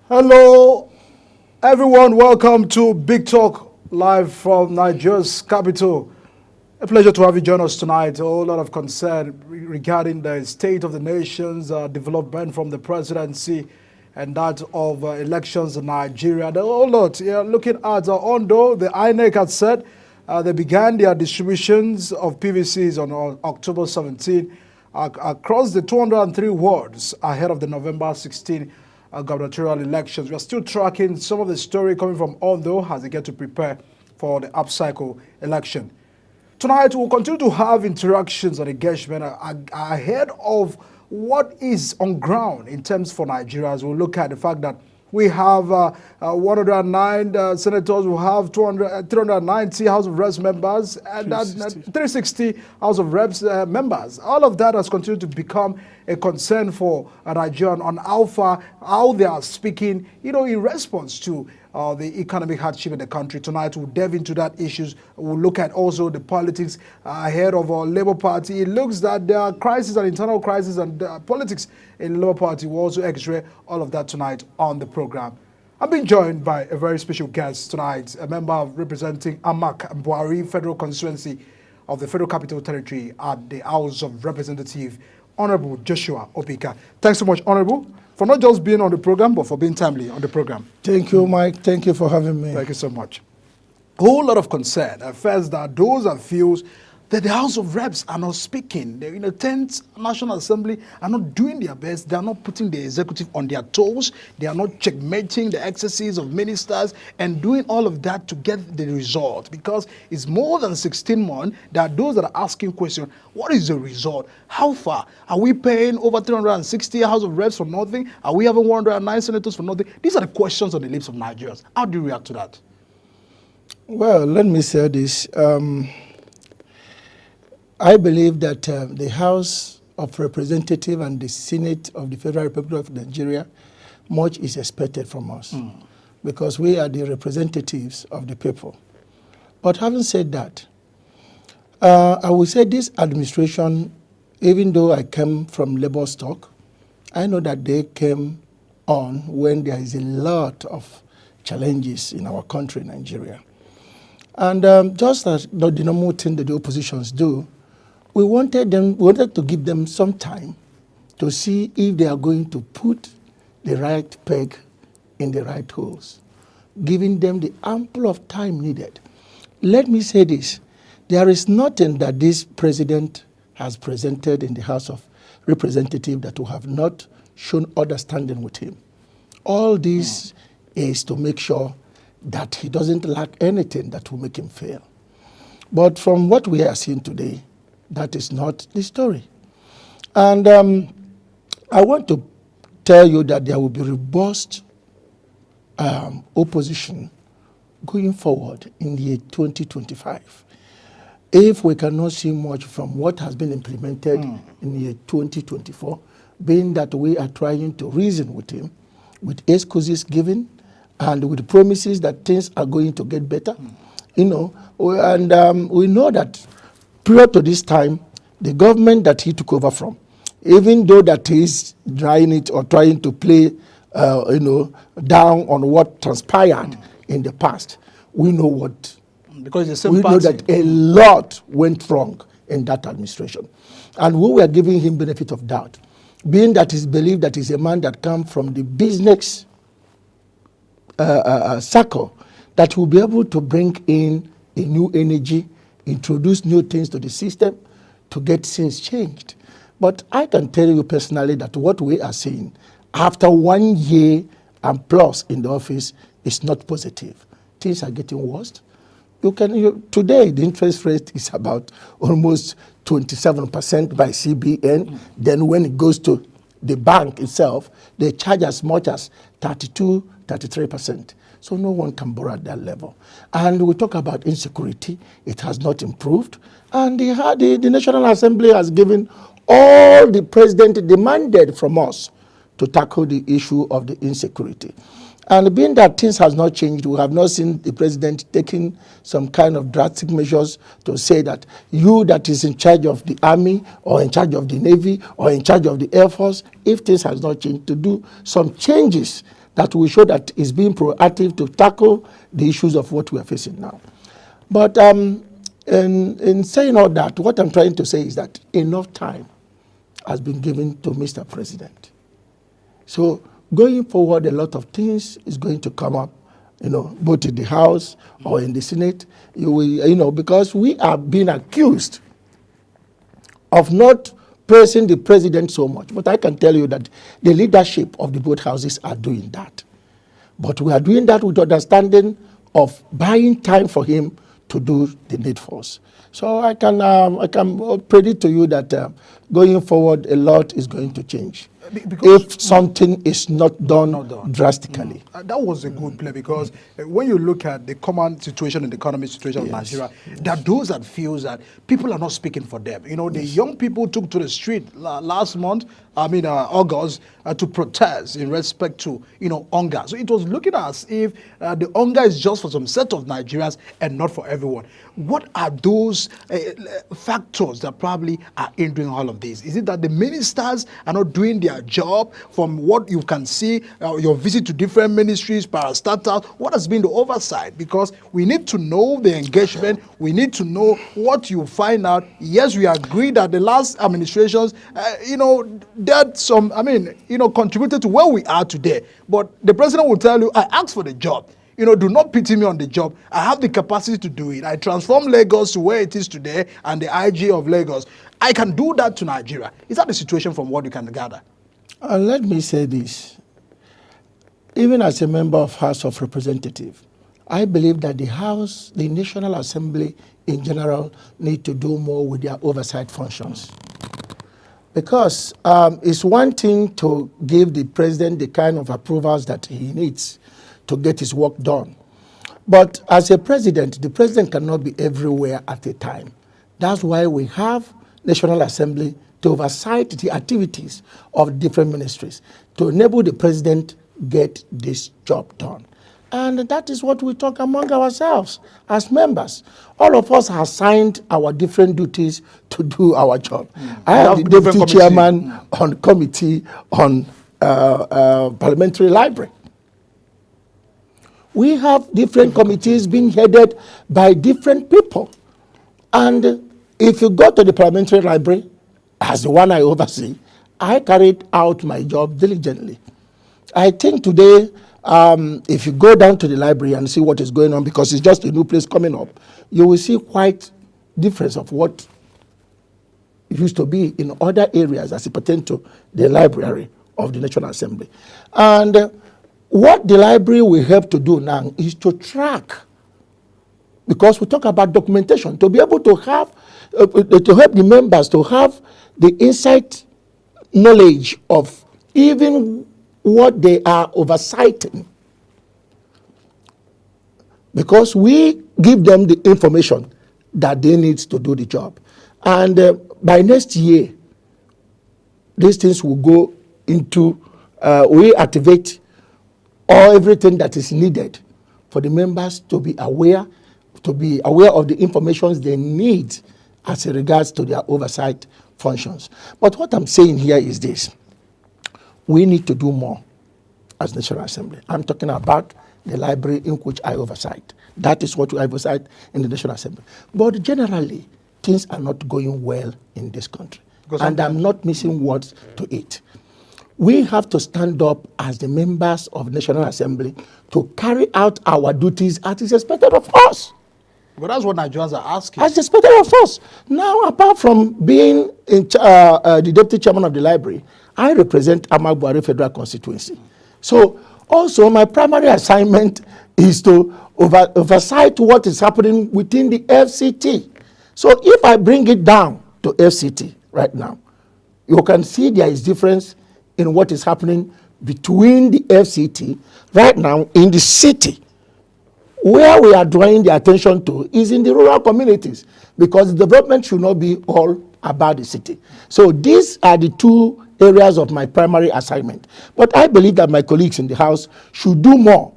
Hello, everyone. Welcome to Big Talk live from Nigeria's capital. A pleasure to have you join us tonight. A whole lot of concern regarding the state of the nation's development from the presidency and that of elections in Nigeria. The whole lot. Looking at Ondo, the INEC had said they began their distributions of PVCs on October 17 across the 203 wards ahead of the November 16 gubernatorial elections. We are still tracking some of the story coming from Ondo as they get to prepare for the upcycle election. Tonight, we'll continue to have interactions and engagement ahead of what is on ground in terms for Nigeria. As we'll look at the fact that we have 109 senators, we have 390 House of Reps members, and 360 House of Reps members. All of that has continued to become a concern for Nigeria on how they are speaking, in response to the economic hardship in the country. Tonight, we'll delve into that issues. We'll look at also the politics ahead of our Labour Party. It looks that there are crises and internal crises and politics in the Labour Party. We'll also x-ray all of that tonight on the program. I'm being joined by a very special guest tonight, a member representing Amak Buhari Federal Constituency of the Federal Capital Territory at the House of Representatives, Honorable Joshua Obika. Thanks so much, Honorable, for not just being on the program, but for being timely on the program. Thank you, Mike. Thank you for having me. Thank you so much. A whole lot of concern. First, that those that feels that the House of Reps are not speaking. The 10th National Assembly are not doing their best. They are not putting the executive on their toes. They are not checkmating the excesses of ministers and doing all of that to get the result. Because it's more than 16 months. There are those that are asking questions. What is the result? How far? Are we paying over 360 House of Reps for nothing? Are we having 109 senators for nothing? These are the questions on the lips of Nigerians. How do you react to that? Well, let me say this. I believe that the House of Representatives and the Senate of the Federal Republic of Nigeria, much is expected from us because we are the representatives of the people. But having said that, I would say this administration, even though I came from labor stock, I know that they came on when there is a lot of challenges in our country, Nigeria. And just as the normal thing that the oppositions do, we wanted to give them some time to see if they are going to put the right peg in the right holes, giving them the ample of time needed. Let me say this. There is nothing that this president has presented in the House of Representatives that will have not shown understanding with him. All this is to make sure that he doesn't lack anything that will make him fail. But from what we are seeing today, that is not the story. And I want to tell you that there will be robust opposition going forward in the year 2025. If we cannot see much from what has been implemented in the year 2024, being that we are trying to reason with him, with excuses given, and with promises that things are going to get better, we know that prior to this time, the government that he took over from, even though that he is drying it or trying to play, down on what transpired in the past, we know what. Because the same we party. know that a lot went wrong in that administration. And we were giving him benefit of doubt, being that it's believed that he's a man that comes from the business circle that will be able to bring in a new energy, introduce new things to the system to get things changed. But I can tell you personally that what we are seeing after 1 year and plus in the office is not positive. Things are getting worse. Today, the interest rate is about almost 27% by CBN. Then when it goes to the bank itself, they charge as much as 32, 33%. So no one can borrow at that level. And we talk about insecurity. It has not improved. And the National Assembly has given all the president demanded from us to tackle the issue of the insecurity. And being that things has not changed, we have not seen the president taking some kind of drastic measures to say that you that is in charge of the army or in charge of the navy or in charge of the air force, if things has not changed, to do some changes that will show that it's being proactive to tackle the issues of what we are facing now. But in saying all that, what I'm trying to say is that enough time has been given to Mr. President. So going forward, a lot of things is going to come up, both in the House or in the Senate. You will, because we are being accused of not praising the president so much. But I can tell you that the leadership of the both houses are doing that. But we are doing that with understanding of buying time for him to do the needfuls. So I can predict to you that going forward, a lot is going to change. If something is not done drastically. That was a good play, because when you look at the common situation and the economic situation of Nigeria, there are those that feel that people are not speaking for them. The young people took to the street last month, August, to protest in respect to, hunger. So it was looking as if the hunger is just for some set of Nigerians and not for everyone. What are those factors that probably are hindering all of this? Is it that the ministers are not doing their job? From what you can see, your visit to different ministries, parastatals, what has been the oversight? Because we need to know the engagement. We need to know what you find out. Yes, we agree that the last administrations, that some, contributed to where we are today. But the president will tell you, I asked for the job. Do not pity me on the job. I have the capacity to do it. I transformed Lagos to where it is today and the IG of Lagos. I can do that to Nigeria. Is that the situation from what you can gather? Let me say this. Even as a member of House of Representatives, I believe that the National Assembly in general need to do more with their oversight functions. Because it's one thing to give the president the kind of approvals that he needs to get his work done. But as a president, the president cannot be everywhere at a time. That's why we have National Assembly to oversight the activities of different ministries to enable the president get this job done. And that is what we talk among ourselves as members. All of us have signed our different duties to do our job. I am the deputy chairman on committee on parliamentary library. We have different committees being headed by different people. And if you go to the parliamentary library, as the one I oversee, I carried out my job diligently. I think today, if you go down to the library and see what is going on, because it's just a new place coming up, you will see quite difference of what used to be in other areas as it pertains to the library of the National Assembly. And what the library will help to do now is to track, because we talk about documentation, to be able to have, to help the members to have the insight knowledge of even what they are oversighting. Because we give them the information that they need to do the job. And by next year, these things will go into, we activate everything that is needed for the members to be aware of the information they need as regards to their oversight functions. But what I'm saying here is this. We need to do more as National Assembly. I'm talking about the library in which I oversight. That is what I oversight in the National Assembly. But generally, things are not going well in this country. And I'm not missing words to it. We have to stand up as the members of the National Assembly to carry out our duties as is expected of us. But that's what Nigerians are asking. As expected of us. Now, apart from being the deputy chairman of the library, I represent Ahmadu Buhari Federal Constituency. So, also, my primary assignment is to oversight what is happening within the FCT. So, if I bring it down to FCT right now, you can see there is difference in what is happening between the FCT right now in the city. Where we are drawing the attention to is in the rural communities, because the development should not be all about the city. So these are the two areas of my primary assignment. But I believe that my colleagues in the House should do more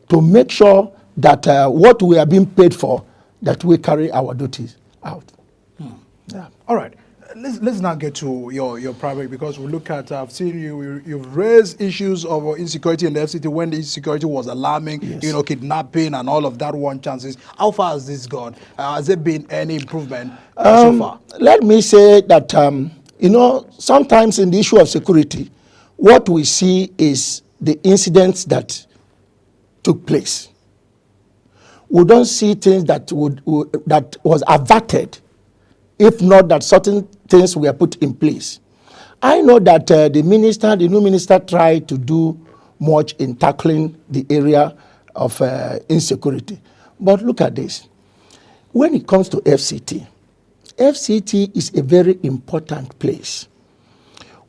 to make sure that what we are being paid for, that we carry our duties out. Yeah. All right. let's now get to your primary, because we look at, I've seen you've raised issues of insecurity in the FCT when the insecurity was alarming, Yes. kidnapping and all of that one chances. How far has this gone? Has there been any improvement so far? Let me say that, sometimes in the issue of security, what we see is the incidents that took place. We don't see things that that was averted, if not that certain things were put in place. I know that the new minister tried to do much in tackling the area of insecurity. But look at this. When it comes to FCT, FCT is a very important place.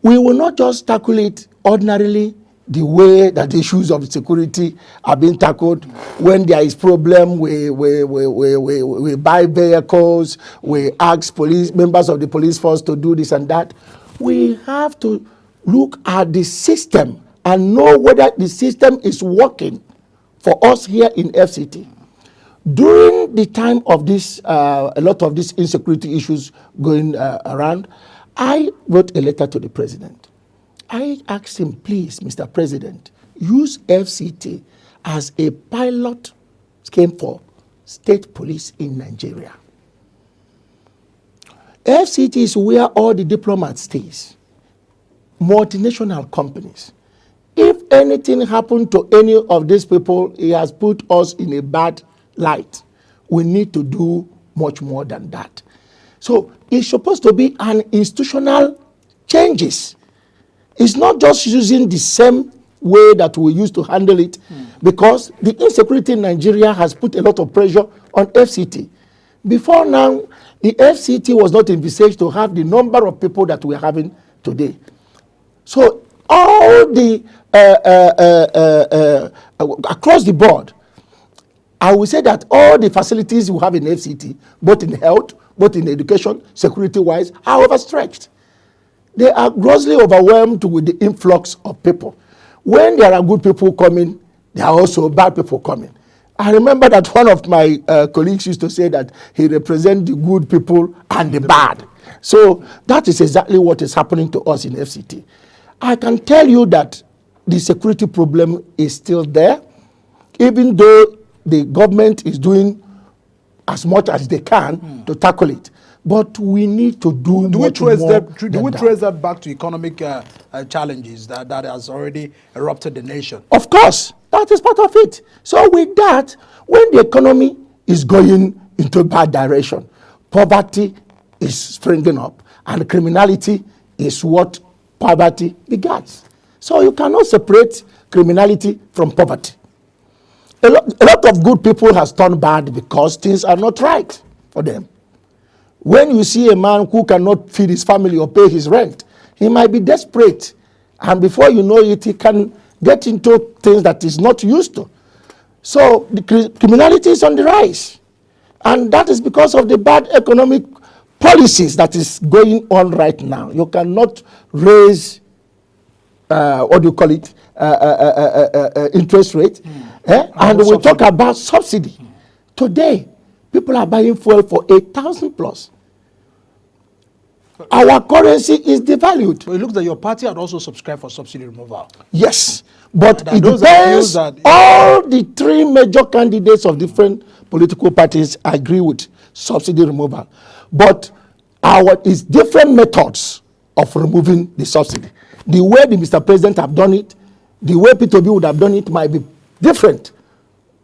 We will not just tackle it ordinarily the way that the issues of security are being tackled. When there is problem, we buy vehicles, we ask members of the police force to do this and that. We have to look at the system and know whether the system is working for us here in FCT. During the time of this, a lot of these insecurity issues going around, I wrote a letter to the president. I asked him, please, Mr. President, use FCT as a pilot scheme for state police in Nigeria. FCT is where all the diplomats stays, multinational companies. If anything happened to any of these people, it has put us in a bad light. We need to do much more than that. So it's supposed to be an institutional changes. It's not just using the same way that we used to handle it, because the insecurity in Nigeria has put a lot of pressure on FCT. Before now, the FCT was not envisaged to have the number of people that we're having today. So all the, across the board, I will say that all the facilities we have in FCT, both in health, both in education, security-wise, are overstretched. They are grossly overwhelmed with the influx of people. When there are good people coming, there are also bad people coming. I remember that one of my colleagues used to say that he represents the good people and the bad. So that is exactly what is happening to us in FCT. I can tell you that the security problem is still there, even though the government is doing as much as they can to tackle it. But we need to do much more. Do we trace that back to economic challenges that has already erupted the nation? Of course, that is part of it. So with that, when the economy is going into a bad direction, poverty is springing up, and criminality is what poverty begets. So you cannot separate criminality from poverty. A lot of good people has turned bad because things are not right for them. When you see a man who cannot feed his family or pay his rent, he might be desperate. And before you know it, he can get into things that he's not used to. So the criminality is on the rise. And that is because of the bad economic policies that is going on right now. You cannot raise, interest rate. And we talk about subsidy. Today, people are buying fuel for 8,000 plus. Our currency is devalued. So it looks like your party had also subscribed for subsidy removal. Yes, but it depends. All the three major candidates of different political parties agree with subsidy removal. But is different methods of removing the subsidy. The way the Mr. President have done it, the way P2B would have done it might be different.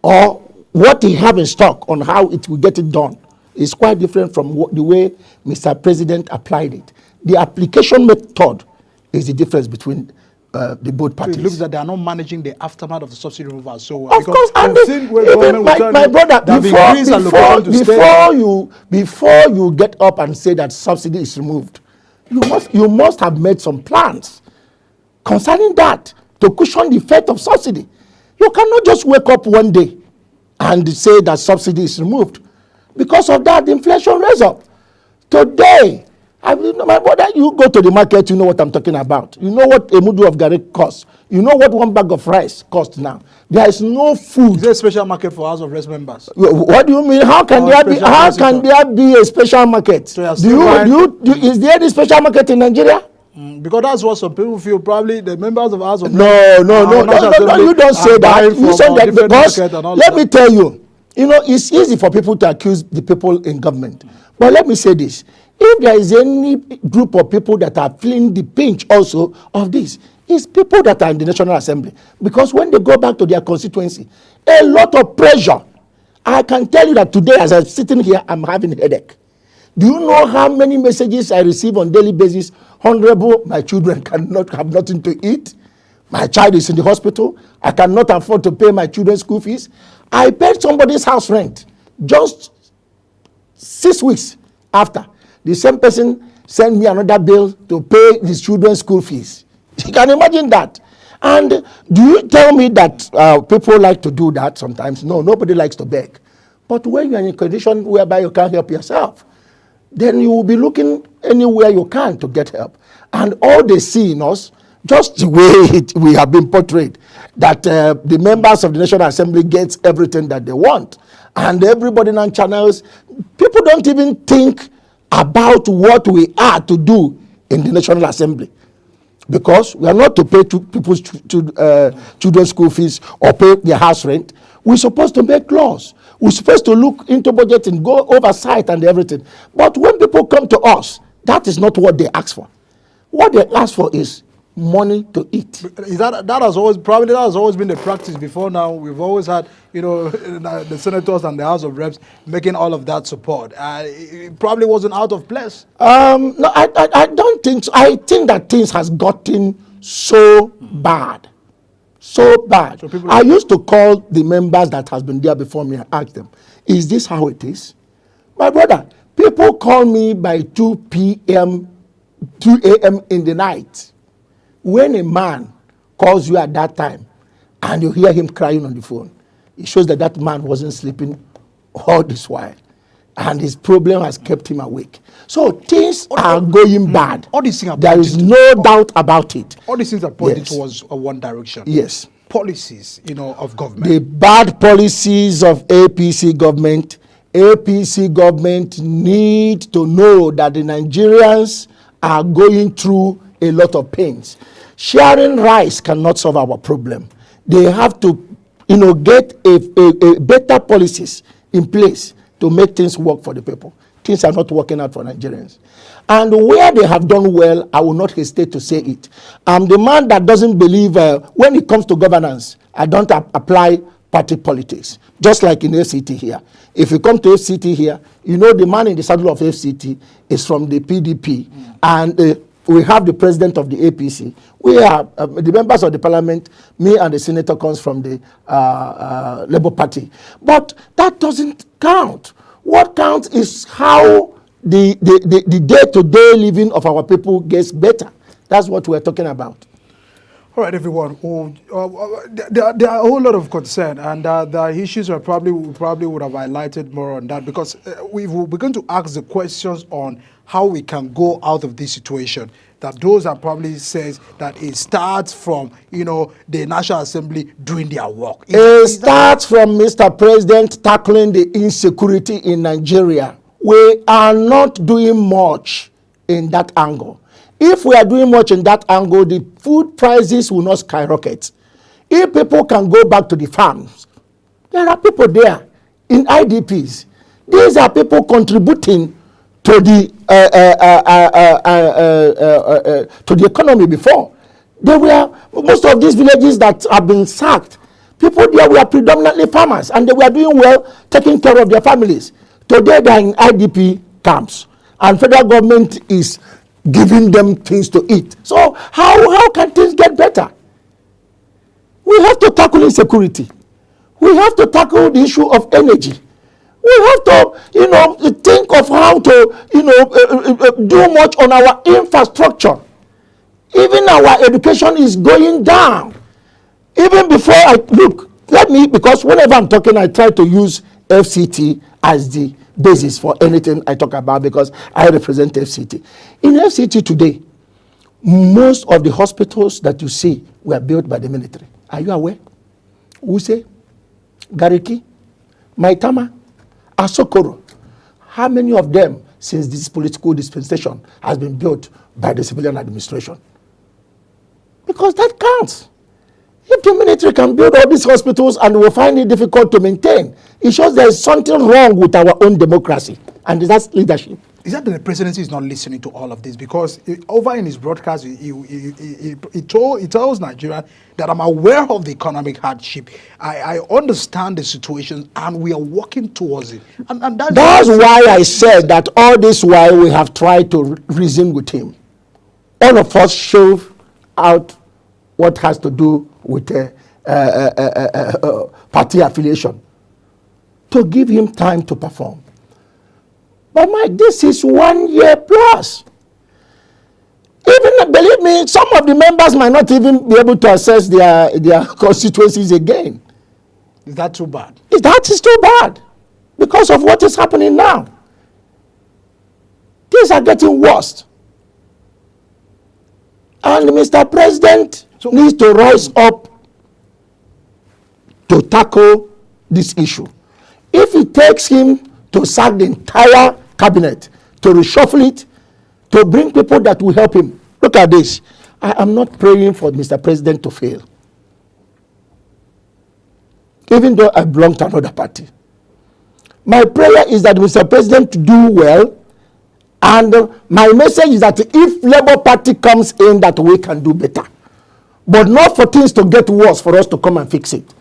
Or what he have in stock on how it will get it done is quite different from the way Mr. President applied it. The application method is the difference between the both parties. So it looks like they are not managing the aftermath of the subsidy removal. So of course, and even my brother, before you get up and say that subsidy is removed, you must have made some plans concerning that to cushion the effect of subsidy. You cannot just wake up one day and say that subsidy is removed. Because of that, the inflation raised up. Today, My brother, you go to the market, you know what I'm talking about. You know what a mudu of garri costs. You know what one bag of rice costs now. There is no food. Is there a special market for House of Reps members? What do you mean? How can there be? How can there be a special market? So is there any special market in Nigeria? Because that's what some people feel. Probably the members of House of No. You don't say that. You say that because let me tell you. You know, it's easy for people to accuse the people in government. But let me say this. If there is any group of people that are feeling the pinch also of this, it's people that are in the National Assembly. Because when they go back to their constituency, a lot of pressure. I can tell you that today as I'm sitting here, I'm having a headache. Do you know how many messages I receive on daily basis? Honorable, my children cannot have nothing to eat. My child is in the hospital. I cannot afford to pay my children's school fees. I paid somebody's house rent just 6 weeks after. The same person sent me another bill to pay his children's school fees. You can imagine that. And do you tell me that people like to do that sometimes? No, nobody likes to beg. But when you're in a condition whereby you can't help yourself, then you will be looking anywhere you can to get help. And all they see in us, just the way we have been portrayed, that the members of the National Assembly gets everything that they want. And everybody on channels, people don't even think about what we are to do in the National Assembly. Because we are not to pay people's children's school fees or pay their house rent. We're supposed to make laws. We're supposed to look into budgeting, go oversight and everything. But when people come to us, that is not what they ask for. What they ask for is money to eat. That has always been the practice before now. We've always had, the senators and the House of Reps making all of that support. It probably wasn't out of place. No, I don't think so. I think that things has gotten so bad. So bad. So I used to call the members that has been there before me and ask them, is this how it is? My brother, people call me by 2 a.m. in the night. When a man calls you at that time and you hear him crying on the phone, it shows that that man wasn't sleeping all this while. And his problem has kept him awake. So things are going bad. All these things are there is no doubt about it. All these things are pointing towards one direction. Yes. Policies, of government. The bad policies of APC government. APC government need to know that the Nigerians are going through a lot of pains. Sharing rice cannot solve our problem. They have to, get a better policies in place to make things work for the people. Things are not working out for Nigerians. And where they have done well, I will not hesitate to say it. I'm the man that doesn't believe when it comes to governance, I don't apply party politics. Just like in FCT here. If you come to FCT here, the man in the saddle of FCT is from the PDP. And we have the president of the APC. We have the members of the parliament, me and the senator comes from the Labour Party. But that doesn't count. What counts is how the day-to-day living of our people gets better. That's what we're talking about. All right, everyone. There are a whole lot of concern, and the issues we probably would have highlighted more on that, because we will begin to ask the questions on how we can go out of this situation. That those are probably says that it starts from the National Assembly doing their work. It starts from Mr. President tackling the insecurity in Nigeria. We are not doing much in that angle. If we are doing much in that angle, the food prices will not skyrocket. If people can go back to the farms, there are people there in IDPs. These are people contributing to the economy before. Most of these villages that have been sacked, people there were predominantly farmers, and they were doing well, taking care of their families. Today they are in IDP camps, and federal government is giving them things to eat. So how can things get better? We have to tackle insecurity. We have to tackle the issue of energy. We have to, think of how to, do much on our infrastructure. Even our education is going down. Even before because whenever I'm talking, I try to use FCT as the basis for anything I talk about because I represent FCT. In FCT today, most of the hospitals that you see were built by the military. Are you aware? Wuse, Gariki, Maitama, Asokoro. How many of them, since this political dispensation, has been built by the civilian administration? Because that counts. If the military can build all these hospitals and will find it difficult to maintain, it shows there is something wrong with our own democracy, and that's leadership. Is that the presidency is not listening to all of this? Because over in his broadcast, he tells Nigeria that I'm aware of the economic hardship. I understand the situation, and we are working towards it. And that's why I said that all this while we have tried to reason with him. All of us show out what has to do with party affiliation to give him time to perform. But Mike, this is 1 year plus. Even, believe me, some of the members might not even be able to assess their constituencies again. Is that too bad? That is too bad because of what is happening now. Things are getting worse. And Mr. President needs to rise up to tackle this issue. If it takes him to sack the entire cabinet, to reshuffle it, to bring people that will help him. Look at this. I am not praying for Mr. President to fail. Even though I belong to another party. My prayer is that Mr. President to do well, and my message is that if Labour Party comes in, that we can do better. But not for things to get worse for us to come and fix it.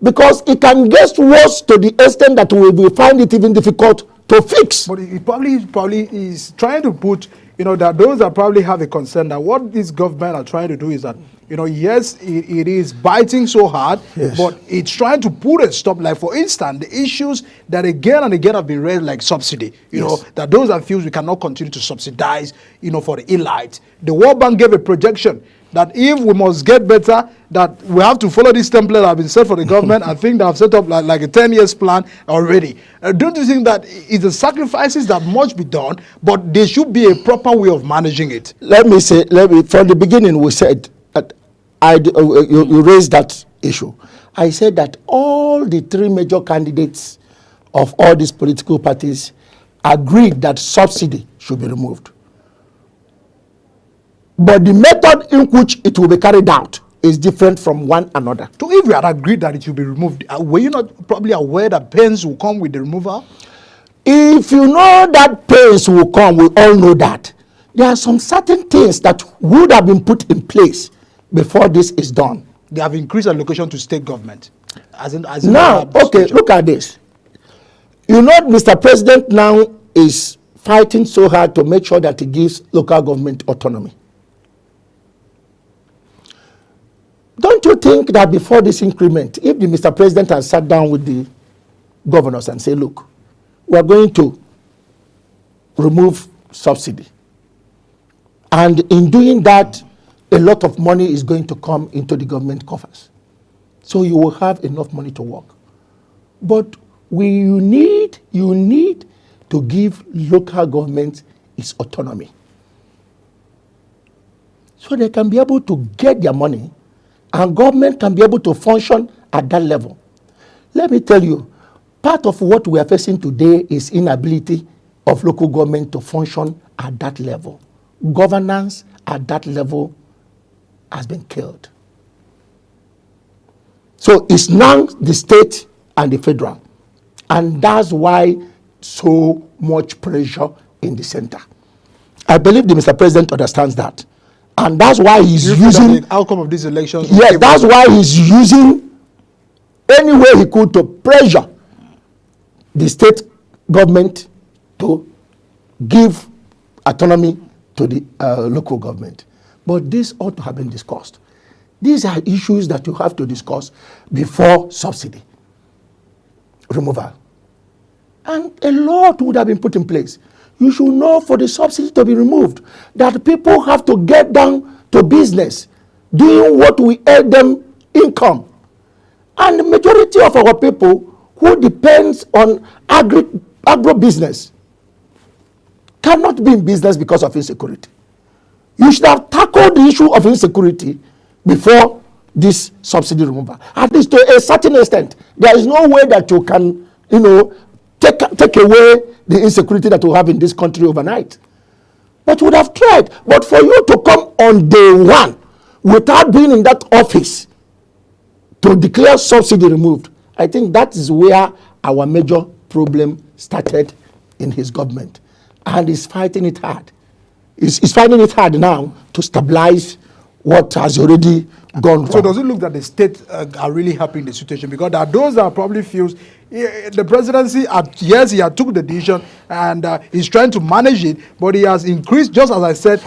Because it can get worse to the extent that we will find it even difficult to fix. But it probably is trying to put, that those that probably have a concern that what this government are trying to do is that, yes, it is biting so hard, yes, but it's trying to put a stop. Like, for instance, the issues that again and again have been raised, like subsidy, yes, that those are feels we cannot continue to subsidize, for the elite. The World Bank gave a projection that if we must get better, that we have to follow this template that have been set for the government. I think they have set up like a 10 years plan already. Don't you think that it's the sacrifices that must be done, but there should be a proper way of managing it? Let me from the beginning we said that you raised that issue. I said that all the three major candidates of all these political parties agreed that subsidy should be removed. But the method in which it will be carried out is different from one another. So if we had agreed that it should be removed, were you not probably aware that pains will come with the removal? If you know that pains will come, we all know that. There are some certain things that would have been put in place before this is done. They have increased allocation to state government. Now, okay, look at this. Mr. President now is fighting so hard to make sure that he gives local government autonomy. Don't you think that before this increment, if the Mr. President has sat down with the governors and say, look, we are going to remove subsidy. And in doing that, a lot of money is going to come into the government coffers. So you will have enough money to work. But you need to give local government its autonomy. So they can be able to get their money and government can be able to function at that level. Let me tell you, part of what we are facing today is inability of local government to function at that level. Governance at that level has been killed. So it's now the state and the federal. And that's why so much pressure in the center. I believe the Mr. President understands that. And that's why he's using the outcome of these elections. Yes, that's why he's using any way he could to pressure the state government to give autonomy to the local government. But this ought to have been discussed. These are issues that you have to discuss before subsidy removal. And a lot would have been put in place. You should know for the subsidy to be removed that people have to get down to business, doing what we earn them income. And the majority of our people who depends on agro-business cannot be in business because of insecurity. You should have tackled the issue of insecurity before this subsidy removal. At least to a certain extent, there is no way that you can, take away the insecurity that we have in this country overnight. But would have tried. But for you to come on day one without being in that office to declare subsidy removed, I think that is where our major problem started in his government. And he's fighting it hard. He's finding it hard now to stabilize what has already gone wrong. So does it look that the state are really helping the situation? Because there are those that probably feels the presidency, yes, he had took the decision and he's trying to manage it, but he has increased, just as I said,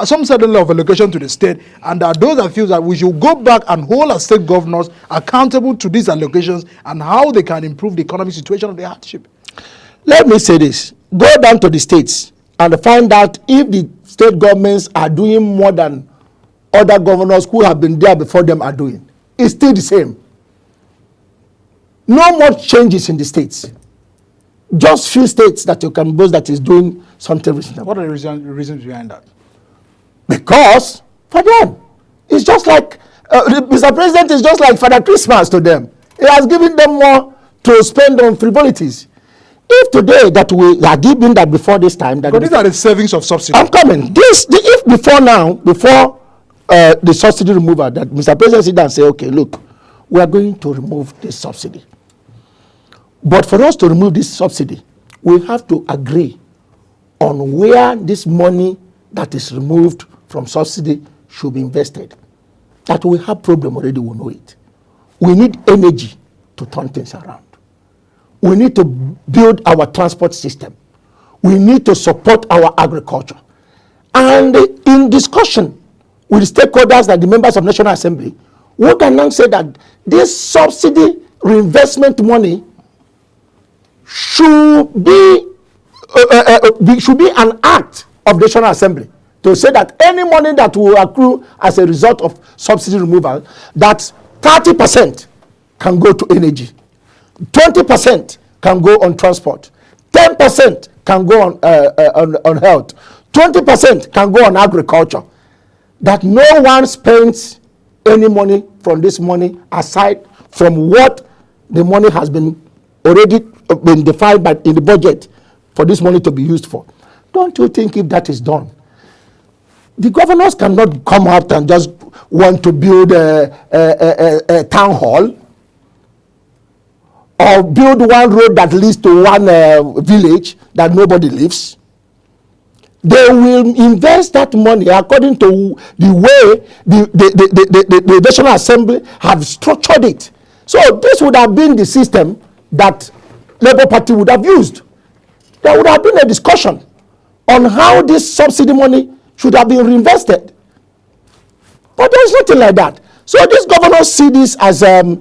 some certain level of allocation to the state, and there are those that feel that we should go back and hold our state governors accountable to these allocations and how they can improve the economic situation of the hardship. Let me say this. Go down to the states and find out if the state governments are doing more than other governors who have been there before them are doing. It's still the same. No more changes in the states. Just few states that you can boast that is doing something reasonable. What are the reasons behind that? Because for them, it's just like, Mr. President is just like Father Christmas to them. He has given them more to spend on frivolities. If today that we are giving that before this time, that but these are the savings of subsidy. I'm coming. If before now, before the subsidy removal, that Mr. President sit down and say, okay, look, we are going to remove this subsidy. But for us to remove this subsidy, we have to agree on where this money that is removed from subsidy should be invested. That we have problem already, we know it. We need energy to turn things around. We need to build our transport system. We need to support our agriculture. And in discussion with stakeholders like the members of National Assembly, we can now say that this subsidy reinvestment money should be an act of the National Assembly to say that any money that will accrue as a result of subsidy removal, that 30% can go to energy, 20% can go on transport, 10% can go on health, 20% can go on agriculture. That no one spends any money from this money aside from what the money has been already been defined in the budget for this money to be used for. Don't you think if that is done, the governors cannot come out and just want to build a town hall or build one road that leads to one village that nobody lives? They will invest that money according to the way the National Assembly have structured it. So this would have been the system that Labour Party would have used. There would have been a discussion on how this subsidy money should have been reinvested. But there's nothing like that. So these governors see this as the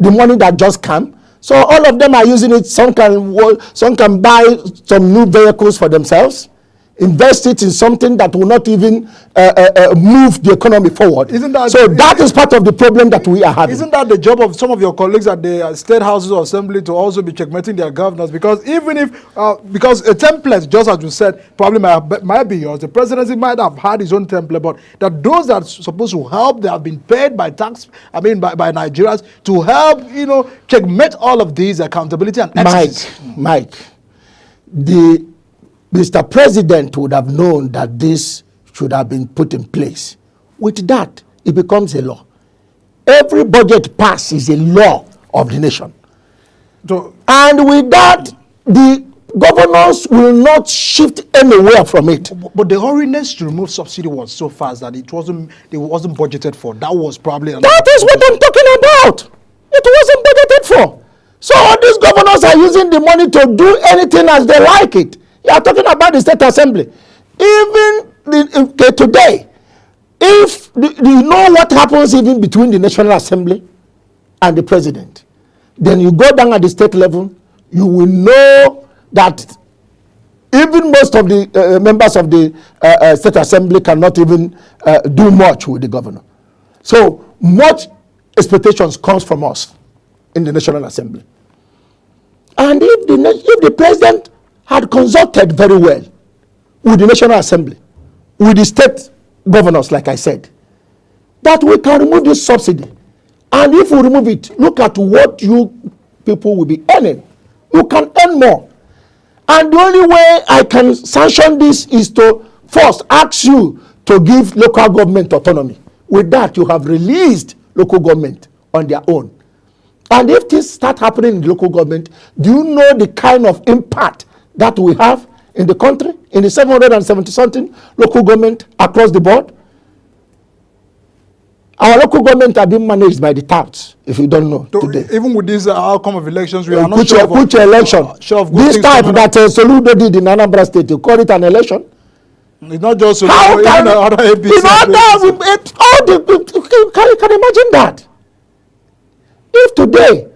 money that just came. So all of them are using it. Some can buy some new vehicles for themselves, invest it in something that will not even move the economy forward. That is part of the problem that we are having. Isn't that the job of some of your colleagues at the state houses or assembly to also be checkmating their governors? Because even if, because a template, just as you said, probably might be yours. The presidency might have had his own template, but that those that are supposed to help, they have been paid by by Nigerians to help, checkmate all of these accountability and excesses. Mike, Mr. President would have known that this should have been put in place. With that, it becomes a law. Every budget passed is a law of the nation. And with that, the governors will not shift anywhere from it. But the hurriedness to remove subsidy was so fast that it wasn't budgeted for. That was probably... That is what I'm talking about. It wasn't budgeted for. So all these governors are using the money to do anything as they like it. You are talking about the State Assembly. Even today, if you know what happens even between the National Assembly and the President, then you go down at the state level, you will know that even most of the members of the State Assembly cannot even do much with the governor. So much expectations comes from us in the National Assembly. And if the president had consulted very well with the National Assembly, with the state governors, like I said, that we can remove this subsidy. And if we remove it, look at what you people will be earning. You can earn more. And the only way I can sanction this is to first ask you to give local government autonomy. With that, you have released local government on their own. And if things start happening in the local government, do you know the kind of impact that we have in the country, in the 770-something local government across the board? Our local government are being managed by the touts, if you don't know today. Even with this outcome of elections, we are not put your election. This type that Soludo did in Anambra State, you call it an election? It's not just Soludo. How can other APC you can imagine that? If today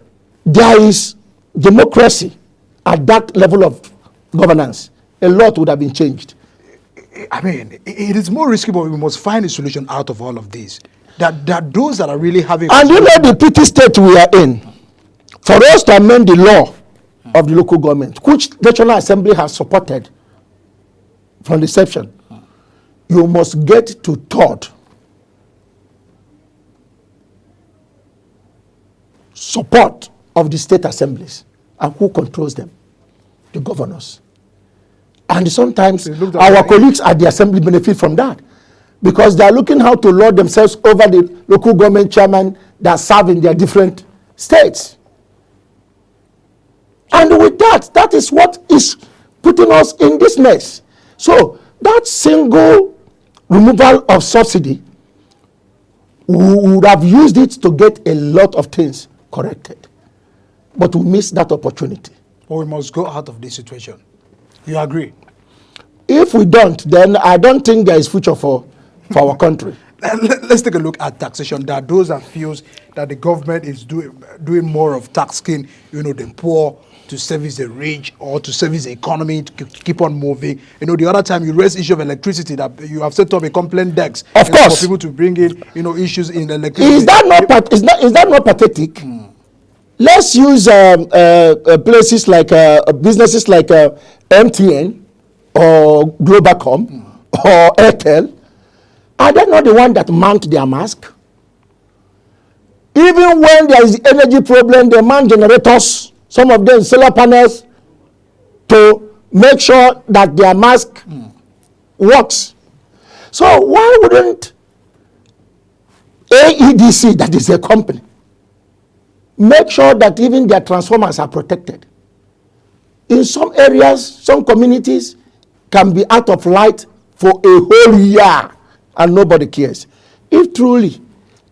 there is democracy at that level of governance, a lot would have been changed. I mean, it is more risky, but we must find a solution out of all of this. That those that are really having... And you know the petty state we are in, for us to amend the law of the local government, which the National Assembly has supported from the inception, you must get to third support of the state assemblies. And who controls them? The governors. And sometimes our colleagues at the assembly benefit from that, because they are looking how to lord themselves over the local government chairman that serve in their different states. And with that, that is what is putting us in this mess. So that single removal of subsidy, we would have used it to get a lot of things corrected. But we missed that opportunity. But we must go out of this situation. You agree? If we don't, then I don't think there is future for our country. Let's take a look at taxation. There are those that feels that the government is doing more of taxing, the poor to service the rich or to service the economy to keep on moving. The other time you raised issue of electricity, that you have set up a complaint desk of course for people to bring in, issues in electricity. Is that not pathetic? Let's use places like businesses like MTN or Globalcom or Airtel. Are they not the one that mount their mask? Even when there is energy problem, they mount generators, some of them solar panels, to make sure that their mask works. So why wouldn't AEDC, that is a company, make sure that even their transformers are protected? In some areas, some communities can be out of light for a whole year and nobody cares. If truly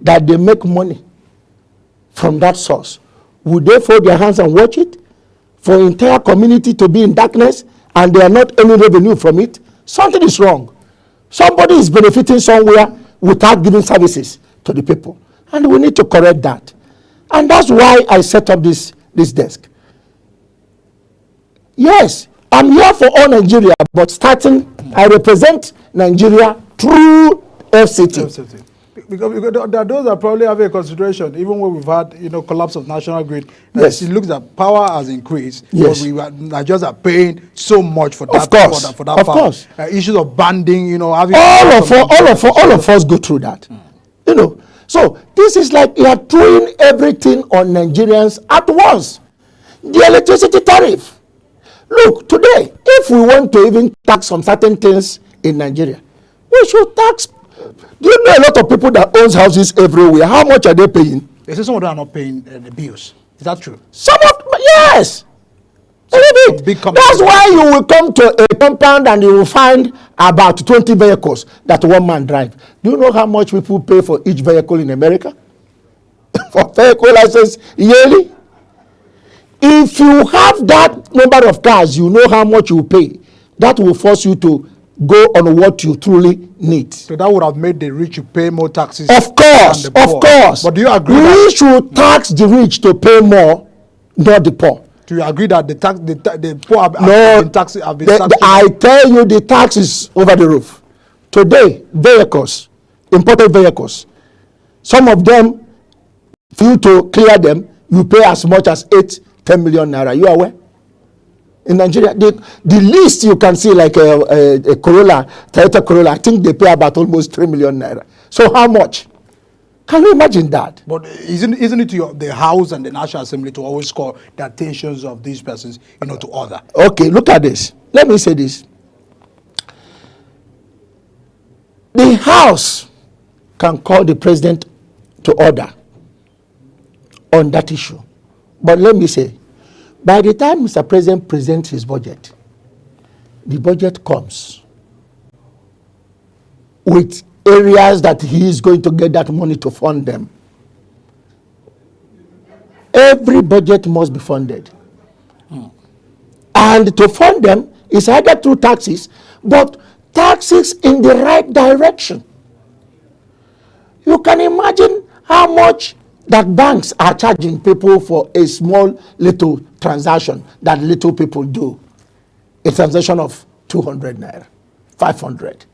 that they make money from that source, would they fold their hands and watch it? For entire community to be in darkness and they are not any revenue from it? Something is wrong. Somebody is benefiting somewhere without giving services to the people. And we need to correct that. And that's why I set up this desk. Yes, I'm here for all Nigeria, but I represent Nigeria through FCT. Because there are those that probably have a consideration, even when we've had collapse of national grid. Yes. It looks that power has increased. Yes. But Nigerians are paying so much for that. Of course. For that of power. Course. Issues of banding, having all of us go through that. So this is like you are throwing everything on Nigerians at once. The electricity tariff. Look, today, if we want to even tax some certain things in Nigeria, we should tax. Do you know a lot of people that owns houses everywhere? How much are they paying? They say some of them are not paying the bills. Is that true? Yes. That's why you will come to a compound and you will find about 20 vehicles that one man drives. Do you know how much people pay for each vehicle in America? For vehicle license yearly? If you have that number of cars, you know how much you pay. That will force you to go on what you truly need. So that would have made the rich to pay more taxes. Of course, than the poor. Of course. But do you agree we should tax the rich to pay more, not the poor? Do you agree that the poor have been taxed? I tell you, the tax is over the roof. Today, imported vehicles, some of them, for you to clear them, you pay as much as 8-10 million naira. You are aware? in Nigeria. The least you can see, like a Corolla, Toyota Corolla, I think they pay about almost 3 million naira. So how much? Can you imagine that? But isn't it the House and the National Assembly to always call the attentions of these persons, to order? Okay, look at this. Let me say this. The House can call the president to order on that issue. But let me say, by the time Mr. President presents his budget, the budget comes with areas that he is going to get that money to fund them. Every budget must be funded. And to fund them is either through taxes, but taxes in the right direction. You can imagine how much that banks are charging people for a small little transaction that little people do. A transaction of 200 naira, 500.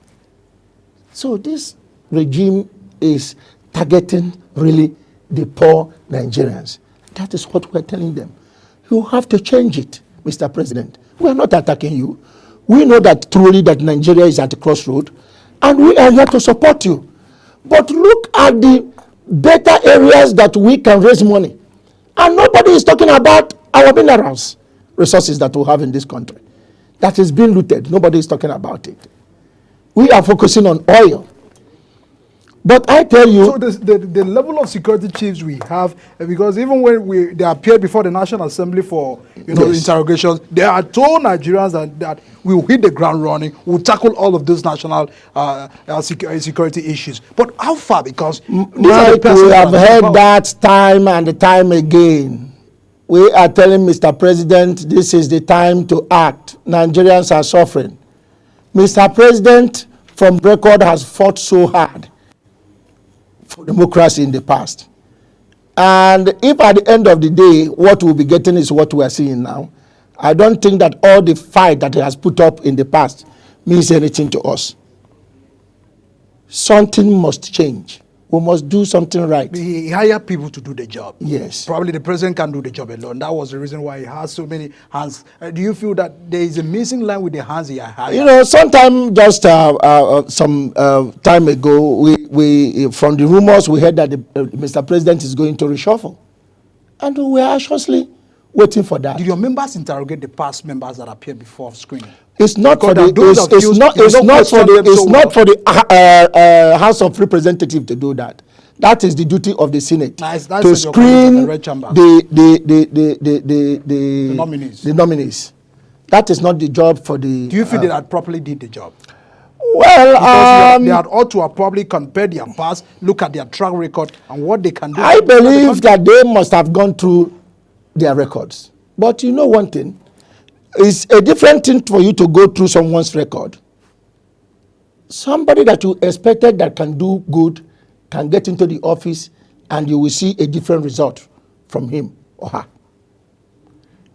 So this regime is targeting really the poor Nigerians. That is what we're telling them. You have to change it, Mr. President. We are not attacking you. We know that truly that Nigeria is at a crossroad, and we are here to support you. But look at the better areas that we can raise money. And nobody is talking about our minerals, resources that we have in this country. That is being looted. Nobody is talking about it. We are focusing on oil. But I tell you... So the level of security chiefs we have, because even when they appeared before the National Assembly for interrogations, they are told Nigerians that we will hit the ground running, we'll tackle all of those national security issues. But how far? Because Mike, we have heard that time and time again. We are telling Mr. President, this is the time to act. Nigerians are suffering. Mr. President, from record, has fought so hard for democracy in the past. And if at the end of the day, what we'll be getting is what we are seeing now, I don't think that all the fight that he has put up in the past means anything to us. Something must change. We must do something right. He hired people to do the job. Yes. Probably the president can't do the job alone. That was the reason why he has so many hands. Do you feel that there is a missing line with the hands he hired? Sometime just some time ago, we from the rumors we heard that Mr. President is going to reshuffle, and we are anxiously waiting for that. Did your members interrogate the past members that appeared before screening? It's not for the House of Representatives to do that. That is the duty of the Senate to screen the nominees. That is not the job for the. Do you feel they had properly did the job? Well, they had ought to have probably compared their past, look at their track record, and what they can do. I believe that they must have gone through their records. But you know one thing. It's a different thing for you to go through someone's record. Somebody that you expected that can do good can get into the office and you will see a different result from him or her.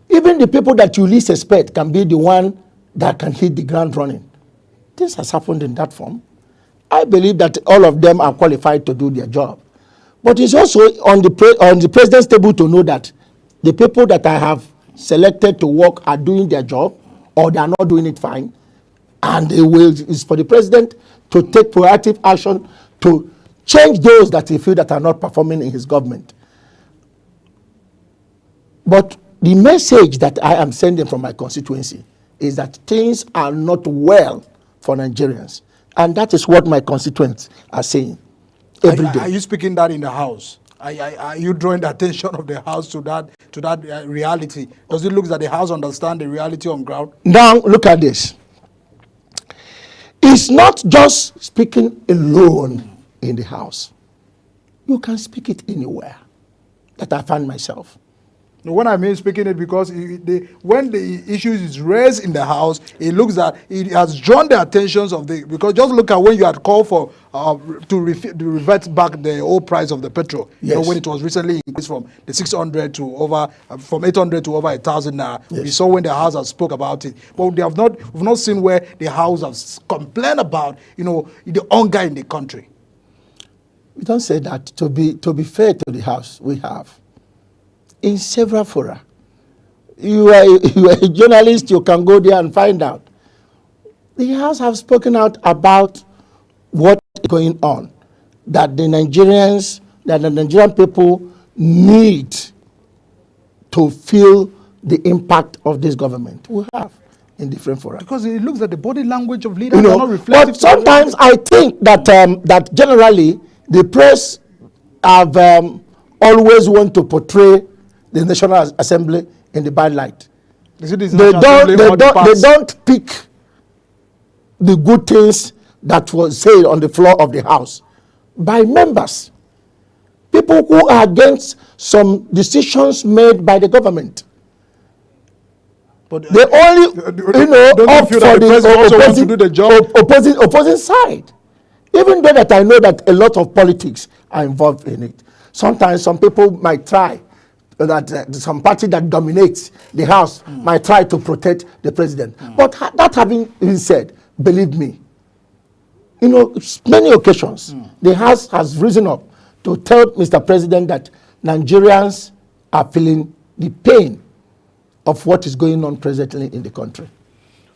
Even the people that you least expect can be the one that can hit the ground running. This has happened in that form. I believe that all of them are qualified to do their job. But it's also on the president's table to know that the people that I have selected to work are doing their job, or they are not doing it fine, and it's for the president to take proactive action to change those that he feels that are not performing in his government. But the message that I am sending from my constituency is that things are not well for Nigerians, and that is what my constituents are saying every day. Are you speaking that in the House? Are you drawing the attention of the House to that reality? Does it look that the House understand the reality on ground? Now, look at this. It's not just speaking alone in the House. You can speak it anywhere that I find myself. When I mean speaking it, because when the issue is raised in the House, it looks that it has drawn the attentions of because just look at when you had called for to revert back the old price of the petrol. Yes. When it was recently increased from the 600 to from 800 to over 1,000 now. Yes. We saw when the House has spoke about it, but we've not seen where the House has complained about the hunger in the country. We don't say that. To be fair to the House, we have. In several fora, you are a journalist, you can go there and find out. The House have spoken out about what is going on, that the Nigerian people need to feel the impact of this government. We have in different forums. Because it looks like the body language of leaders are not reflective. But sometimes I think that that generally the press have always want to portray the National Assembly in the bad light. They don't pick the good things that was said on the floor of the House by members, people who are against some decisions made by the government. But they only, opt for the opposing side. Even though that I know that a lot of politics are involved in it. Sometimes some people might try, that some party that dominates the House might try to protect the president. But that having been said, believe me, many occasions, the House has risen up to tell Mr. President that Nigerians are feeling the pain of what is going on presently in the country.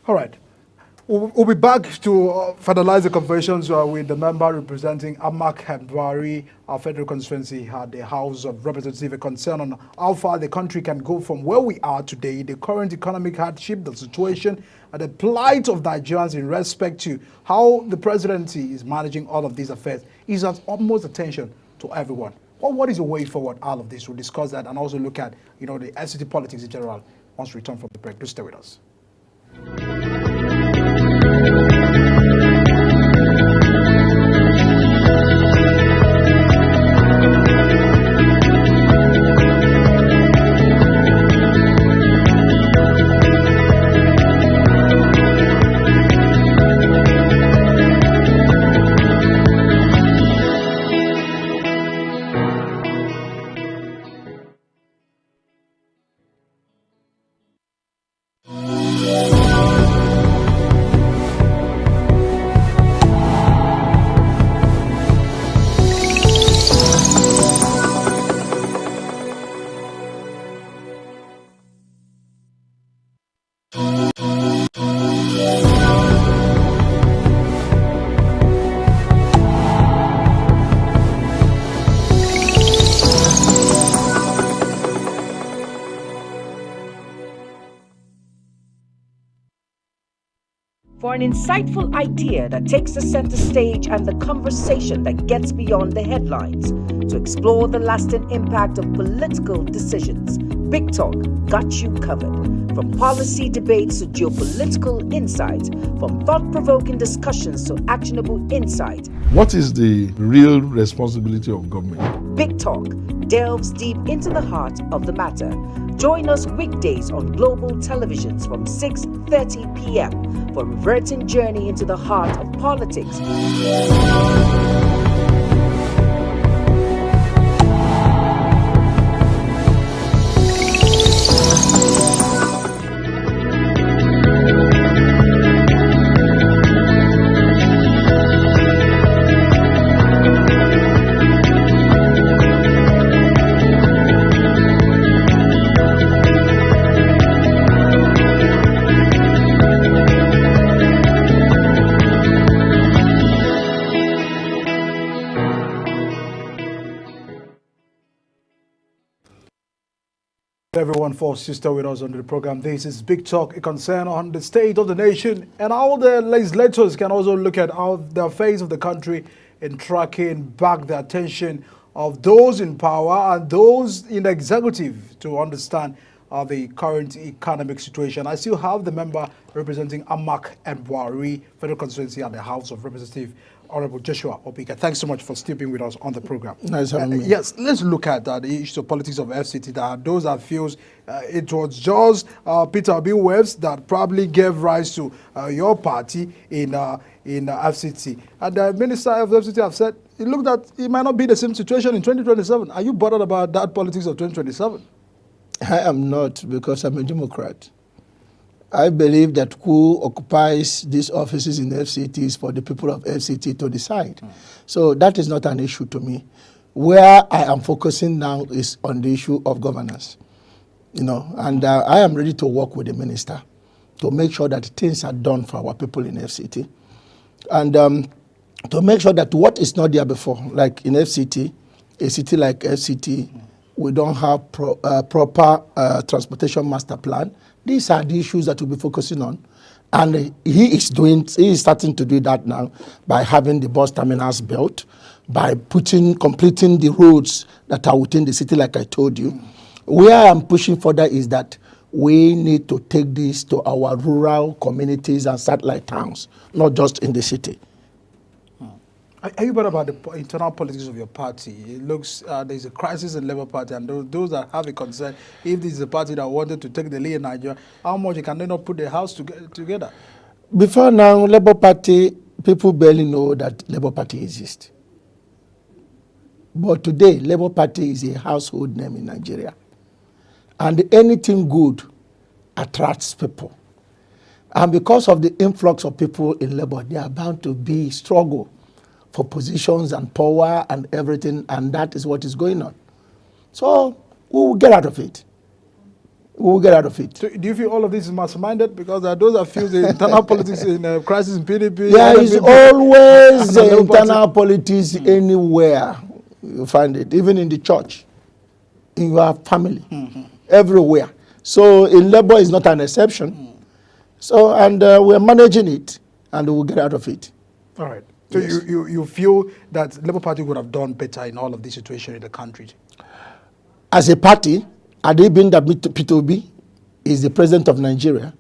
All right. We'll be back to finalize the conversations with the member representing Amak Buhari, our federal constituency at the House of Representatives, a concern on how far the country can go from where we are today, the current economic hardship, the situation, and the plight of Nigerians in respect to how the presidency is managing all of these affairs is of utmost attention to everyone. Well, what is the way forward out of this? We'll discuss that and also look at, the FCT politics in general once we return from the break. Do stay with us. For an insightful idea that takes the center stage and the conversation that gets beyond the headlines, to explore the lasting impact of political decisions, Big Talk got you covered. From policy debates to geopolitical insights, from thought-provoking discussions to actionable insight. What is the real responsibility of government? Big Talk delves deep into the heart of the matter. Join us weekdays on global televisions from 6:30 p.m. for a riveting journey into the heart of politics. Everyone for sister with us on the program. This is Big Talk, a concern on the state of the nation, and all the legislators can also look at how the face of the country in tracking back the attention of those in power and those in the executive to understand the current economic situation. I still have the member representing Amak Buhari, federal constituency at the House of Representatives, Honorable Joshua Obika. Thanks so much for still being with us on the program. Nice having me. Yes, let's look at the issue of politics of FCT. Those that feels it was just Peter Obi-Webs that probably gave rise to your party in FCT. And the Minister of FCT have said it looked that it might not be the same situation in 2027. Are you bothered about that politics of 2027? I am not, because I'm a Democrat. I believe that who occupies these offices in the FCT is for the people of FCT to decide. So that is not an issue to me. Where I am focusing now is on the issue of governance. and I am ready to work with the minister to make sure that things are done for our people in FCT. And to make sure that what is not there before, like in FCT, a city like FCT, we don't have proper transportation master plan. These are the issues that we'll be focusing on. And he is starting to do that now by having the bus terminals built, by completing the roads that are within the city, like I told you. Where I'm pushing further is that we need to take this to our rural communities and satellite towns, not just in the city. Are you worried about the internal politics of your party? It looks there's a crisis in the Labour Party, and those that have a concern, if this is a party that wanted to take the lead in Nigeria, how much can they not put their house together? Before now, Labour Party, people barely know that Labour Party exists. But today, Labour Party is a household name in Nigeria. And anything good attracts people. And because of the influx of people in Labour, there are bound to be struggle for positions and power and everything, and that is what is going on. So we will get out of it. We will get out of it. So do you feel all of this is masterminded? Because those are few the internal politics in crisis in PDP. There is always the internal politics anywhere. You find it, even in the church, in your family, everywhere. So in Labour is not an exception. So, and we're managing it, and we'll get out of it. All right. So yes. you feel that the Labour Party would have done better in all of this situation in the country? As a party, had it been that Peter Obi is the president of Nigeria,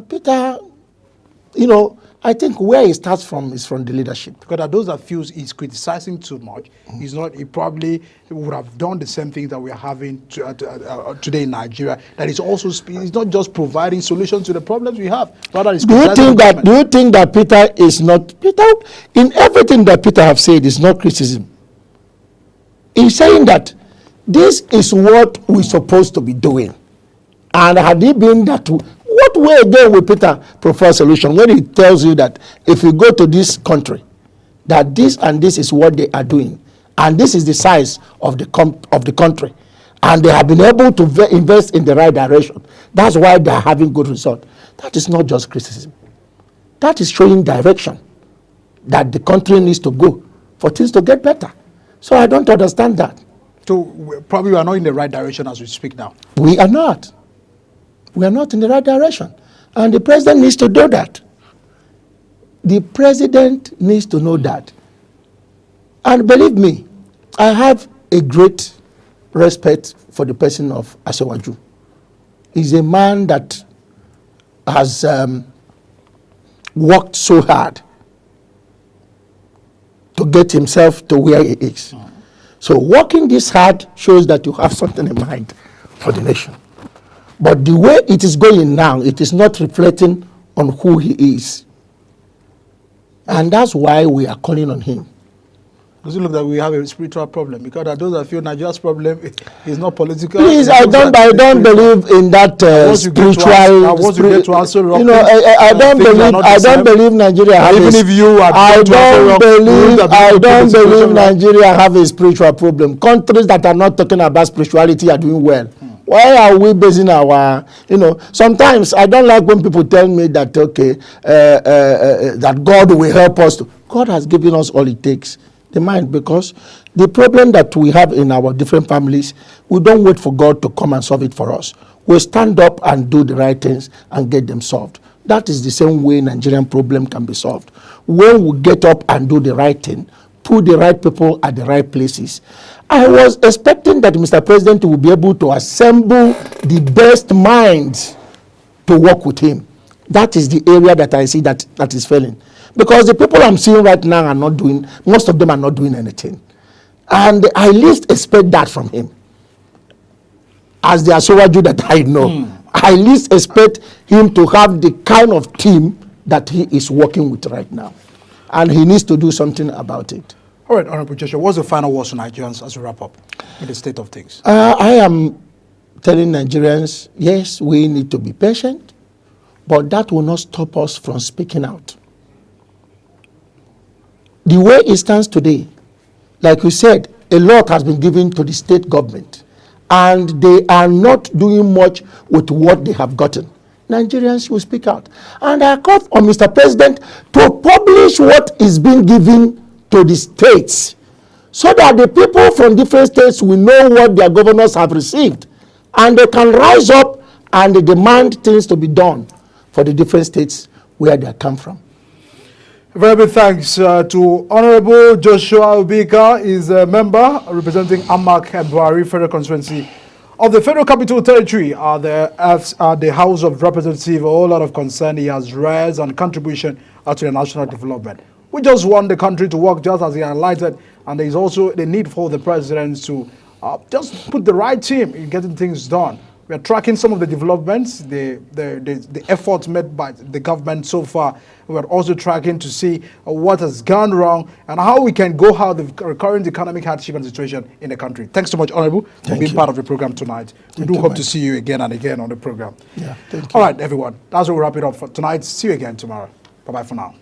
Peter, I think where he starts from is from the leadership. Because those that feels he's criticizing too much, he probably would have done the same thing that we are having today in Nigeria. That is also, it's not just providing solutions to the problems we have. Rather, it's do you think that Peter is not, in everything that Peter have said is not criticism. He's saying that this is what we're supposed to be doing. And had it been that, what way again will Peter prefer a solution when he tells you that if you go to this country, that this and this is what they are doing, and this is the size of the country, and they have been able to invest in the right direction. That's why they are having good results. That is not just criticism. That is showing direction that the country needs to go for things to get better. So I don't understand that. So probably we are not in the right direction as we speak now. We are not. We are not in the right direction. And the president needs to know that. The president needs to know that. And believe me, I have a great respect for the person of Asiwaju. He's a man that has worked so hard to get himself to where he is. So working this hard shows that you have something in mind for the nation. But the way it is going now, it is not reflecting on who he is. And that's why we are calling on him. Does it look like we have a spiritual problem? Because those that feel Nigeria's problem is not political. Please, I don't believe in that spiritual. I don't believe Nigeria has. Even if you are, I don't believe Nigeria have a spiritual problem. Countries that are not talking about spirituality are doing well. Why are we basing our, sometimes I don't like when people tell me that, that God will help us. God has given us all it takes, the mind, because the problem that we have in our different families, we don't wait for God to come and solve it for us. We stand up and do the right things and get them solved. That is the same way Nigerian problem can be solved. When we get up and do the right thing, put the right people at the right places. I was expecting that Mr. President will be able to assemble the best minds to work with him. That is the area that I see that is failing. Because the people I'm seeing right now are not doing, most of them are not doing anything. And I least expect that from him. As the Asiwaju that I know, I least expect him to have the kind of team that he is working with right now. And he needs to do something about it. All right, Honorable Joshua, what's the final words to Nigerians as we wrap up in the state of things? I am telling Nigerians, yes, we need to be patient, but that will not stop us from speaking out. The way it stands today, like we said, a lot has been given to the state government. and they are not doing much with what they have gotten, Nigerians will speak out. And I call on Mr. President to publish what is being given to the states, so that the people from different states will know what their governors have received, and they can rise up and demand things to be done for the different states where they come from. Very big thanks to Honorable Joshua Obika, is a member representing Amak Buhari Federal Constituency of the Federal Capital Territory at the House of Representatives. A whole lot of concern he has raised and contribution to the national development. We just want the country to work just as he highlighted, and there is also the need for the president to just put the right team in getting things done. We are tracking some of the developments, the efforts made by the government so far. We are also tracking to see what has gone wrong and how we can go out of the current economic hardship and situation in the country. Thanks so much, Honorable, for being part of the program tonight. We do hope to see you again and again on the program. Yeah, thank you. All right, everyone. That's where we wrap it up for tonight. See you again tomorrow. Bye-bye for now.